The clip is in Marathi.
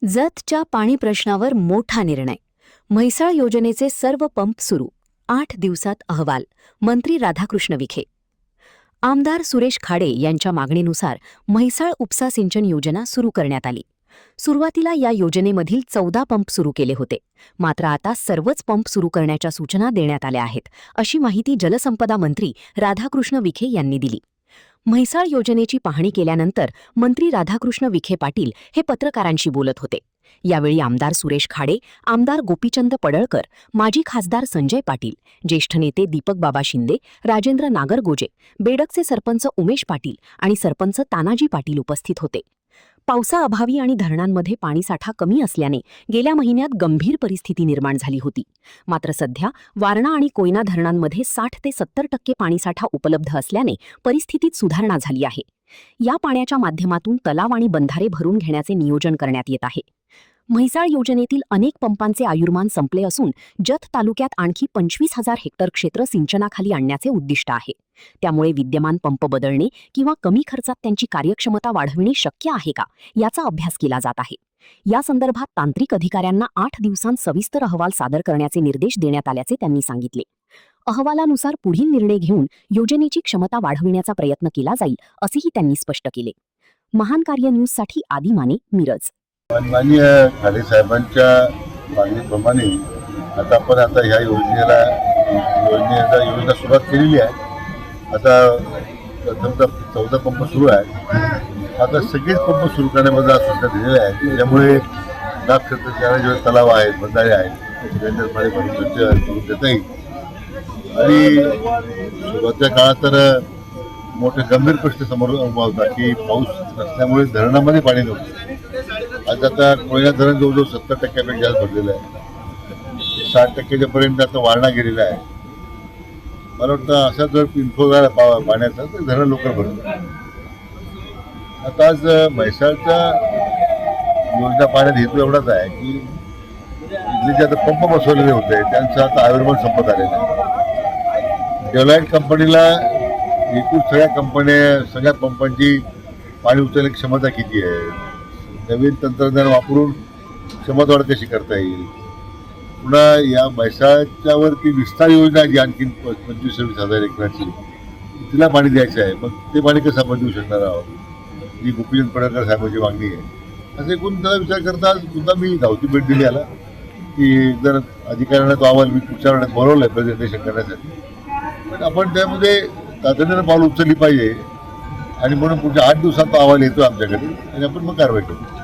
जतच्या पाणी प्रश्नावर मोठा निर्णय. म्हैसाळ योजनेचे सर्व पंप सुरू. 8 दिवसात अहवाल. मंत्री राधाकृष्ण विखे. आमदार सुरेश खाडे यांच्या मागणीनुसार म्हैसाळ उपसा सिंचन योजना सुरू करण्यात आली. सुरुवातीला या योजनेमधील 14 पंप सुरू केले होते. मात्र आता सर्वच पंप सुरू करण्याच्या सूचना देण्यात आल्या आहेत, अशी माहिती जलसंपदा मंत्री राधाकृष्ण विखे यांनी दिली. म्हैसाळ योजनेची पाहणी केल्यानंतर मंत्री राधाकृष्ण विखे पाटील हे पत्रकारांशी बोलत होते. यावेळी आमदार सुरेश खाडे, आमदार गोपीचंद पडळकर, माजी खासदार संजय पाटील, ज्येष्ठ नेते दीपक बाबा शिंदे, राजेंद्र नागरगोजे, बेडकचे सरपंच उमेश पाटील आणि सरपंच तानाजी पाटील उपस्थित होते. पावसाअभावी आणि धरणांमध्ये पाणीसाठा कमी असल्याने गेल्या महिन्यात गंभीर परिस्थिती निर्माण झाली होती. मात्र सध्या वारणा आणि कोयना धरणांमध्ये 60 ते 70% पाणीसाठा उपलब्ध असल्याने परिस्थितीत सुधारणा झाली आहे. या पाण्याच्या माध्यमातून तलाव आणि बंधारे भरून घेण्याचे नियोजन करण्यात येत आहे. म्हैसाळ योजनेतील अनेक पंपांचे आयुर्मान संपले असून जत तालुक्यात आणखी 25,000 हेक्टर क्षेत्र सिंचनाखाली आणण्याचे उद्दिष्ट आहे. त्यामुळे विद्यमान पंप बदलणे किंवा कमी खर्चात त्यांची कार्यक्षमता वाढविणे शक्य आहे का, याचा अभ्यास केला जात आहे. या संदर्भात तांत्रिक अधिकाऱ्यांना 8 दिवसांत सविस्तर अहवाल सादर करण्याचे निर्देश देण्यात आल्याचे त्यांनी सांगितले. अहवालानुसार पुढील निर्णय घेऊन योजनेची क्षमता वाढविण्याचा प्रयत्न केला जाईल, असेही त्यांनी स्पष्ट केले. महान कार्य न्यूजसाठी आदी माने, मिरज. माननीय खाडे साहेबांच्या मागणीप्रमाणे आता ह्या योजना सुरुवात केलेली आहे. आता प्रथमतः 14 पंप सुरू आहे. आता सगळेच पंप सुरू करण्यामध्ये सूचना दिलेल्या आहेत. त्यामुळे लाख क्षेत्राचे तलाव आहेत, बंधारे आहेत, सगळ्यांना पाणी भरून देता येईल. आणि सुरुवातीच्या काळात तर मोठे गंभीर प्रश्न समोर उभा होता की पाऊस नसल्यामुळे धरणामध्ये पाणी नव्हतं. आज आता कोयना धरण जवळजवळ 70% जास्त भरलेलं आहे. 60% पर्यंत आता वारणा गेलेला आहे. मला वाटतं असा जर इन्फो झाला पाण्याचा तर धरण लवकर भरतं. आता आज म्हैसाळच्या योजना पाण्यात हेतू एवढाच आहे की इथले जे आता पंप बसवलेले होते त्यांचं आता आयुर्मान संपत आलेलं आहे. डेव्हलाईट कंपनीला एकूण सगळ्या पंपांची पाणी उचलण्याची क्षमता किती आहे, नवीन तंत्रज्ञान वापरून क्षमता वाढ कशी करता येईल. पुन्हा या म्हैसाळच्या वरती विस्तार योजना जी आणखी 25,000 एकराची तिला पाणी द्यायचं आहे. मग ते पाणी कसं आपण देऊ शकणार आहोत, जी गोपीचंद पडळकर साहेबांची मागणी आहे. असं एकूण त्याला विचार करता सुद्धा मी धावती भेट दिली याला की जर अधिकाऱ्यांना तो अहवाल मी पुढच्या वेळेस बोलवलं आहे प्रेझेंटेशन करण्यासाठी. पण आपण त्यामध्ये तातडीनं पाऊल उचलली पाहिजे आणि म्हणून पुढच्या 8 दिवसात तो अहवाल येतो आमच्याकडे आणि आपण मग कारवाई करू.